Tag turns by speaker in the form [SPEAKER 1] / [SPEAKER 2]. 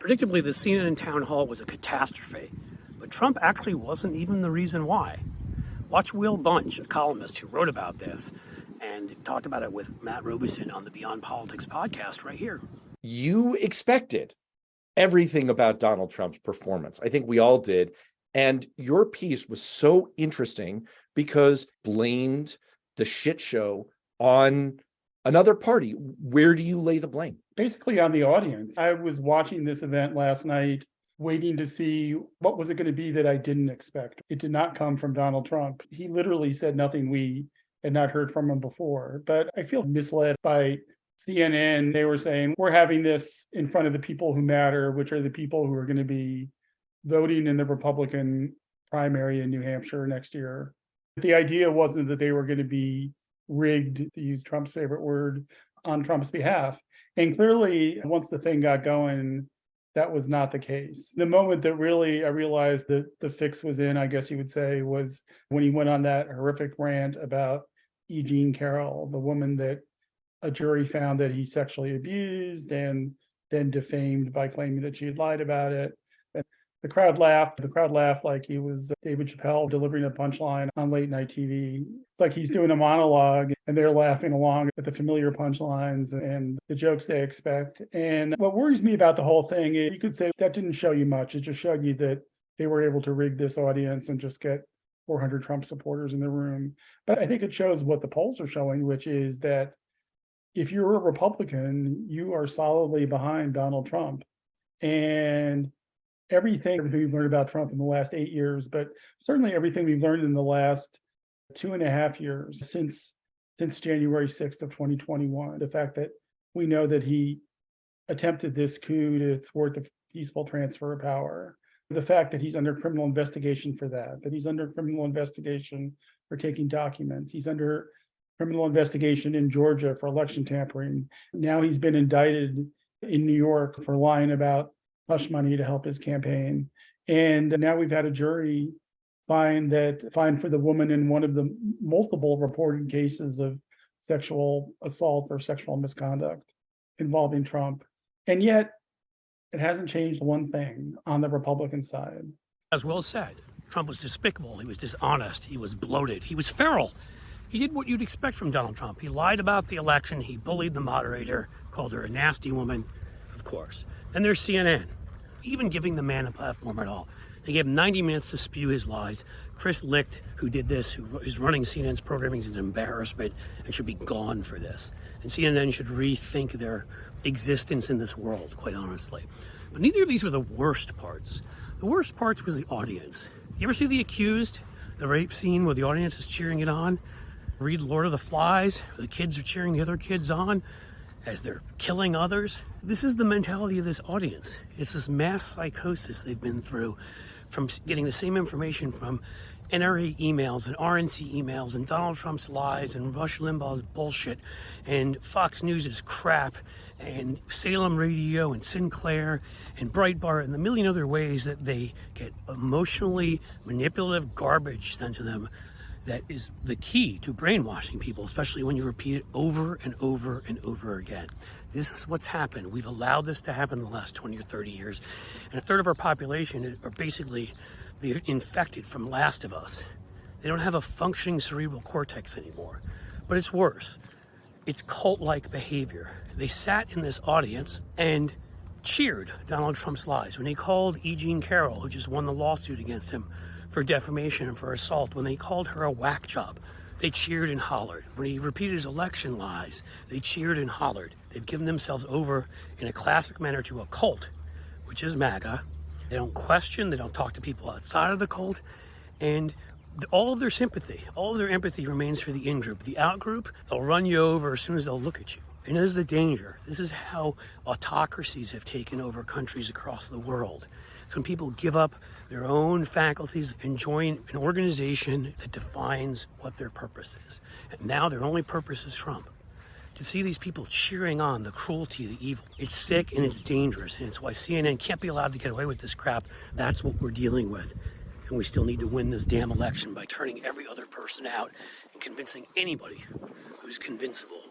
[SPEAKER 1] Predictably, the CNN town hall was a catastrophe, but Trump actually wasn't even the reason why. Watch Will Bunch, a columnist who wrote about this and talked about it with Matt Robeson on the Beyond Politics podcast right here.
[SPEAKER 2] You expected everything about Donald Trump's performance. I think we all did. And your piece was so interesting because blamed the shit show on another party. Where do you lay the blame?
[SPEAKER 3] Basically on the audience. I was watching this event last night, waiting to see what was it going to be that I didn't expect. It did not come from Donald Trump. He literally said nothing we had not heard from him before. But I feel misled by CNN. They were saying, we're having this in front of the people who matter, which are the people who are going to be voting in the Republican primary in New Hampshire next year. The idea wasn't that they were going to be rigged, to use Trump's favorite word, on Trump's behalf. And clearly, once the thing got going, that was not the case. The moment that really I realized that the fix was in, I guess you would say, was when he went on that horrific rant about E. Jean Carroll, the woman that a jury found that he sexually abused and then defamed by claiming that she had lied about it. And the crowd laughed. The crowd laughed like he was David Chappelle delivering a punchline on late night TV. It's like he's doing a monologue and they're laughing along at the familiar punchlines and the jokes they expect. And what worries me about the whole thing is you could say that didn't show you much. It just showed you that they were able to rig this audience and just get 400 Trump supporters in the room. But I think it shows what the polls are showing, which is that if you're a Republican, you are solidly behind Donald Trump. And everything we've learned about Trump in the last 8 years, but certainly everything we've learned in the last 2.5 years since January 6th of 2021, the fact that we know that he attempted this coup to thwart the peaceful transfer of power, the fact that he's under criminal investigation for that he's under criminal investigation for taking documents, he's under criminal investigation in Georgia for election tampering. Now he's been indicted in New York for lying about hush money to help his campaign. And now we've had a jury find for the woman in one of the multiple reported cases of sexual assault or sexual misconduct involving Trump. And yet it hasn't changed one thing on the Republican side.
[SPEAKER 1] As Will said, Trump was despicable. He was dishonest. He was bloated. He was feral. He did what you'd expect from Donald Trump. He lied about the election. He bullied the moderator, called her a nasty woman, of course. Then there's CNN, even giving the man a platform at all. They gave him 90 minutes to spew his lies. Chris Licht, who did this, who is running CNN's programming, is an embarrassment and should be gone for this. And CNN should rethink their existence in this world, quite honestly. But neither of these were the worst parts. The worst parts was the audience. You ever see The Accused, the rape scene where the audience is cheering it on? Read Lord of the Flies, where the kids are cheering the other kids on as they're killing others. This is the mentality of this audience. It's this mass psychosis they've been through from getting the same information from NRA emails and RNC emails and Donald Trump's lies and Rush Limbaugh's bullshit and Fox News' crap and Salem Radio and Sinclair and Breitbart and the million other ways that they get emotionally manipulative garbage sent to them. That is the key to brainwashing people, especially when you repeat it over and over and over again. This is what's happened. We've allowed this to happen in the last 20 or 30 years. And a third of our population are basically the infected from Last of Us. They don't have a functioning cerebral cortex anymore. But it's worse. It's cult-like behavior. They sat in this audience and cheered Donald Trump's lies. When he called E. Jean Carroll, who just won the lawsuit against him, for defamation and for assault, when they called her a whack job, they cheered and hollered. When he repeated his election lies, they cheered and hollered. They've given themselves over in a classic manner to a cult, which is MAGA. They don't question, they don't talk to people outside of the cult, and all of their sympathy, all of their empathy remains for the in-group. The out-group, they'll run you over as soon as they'll look at you. And this is the danger. This is how autocracies have taken over countries across the world. So when people give up their own faculties and join an organization that defines what their purpose is. And now their only purpose is Trump. To see these people cheering on the cruelty, the evil, it's sick and it's dangerous. And it's why CNN can't be allowed to get away with this crap. That's what we're dealing with. And we still need to win this damn election by turning every other person out and convincing anybody who's convincible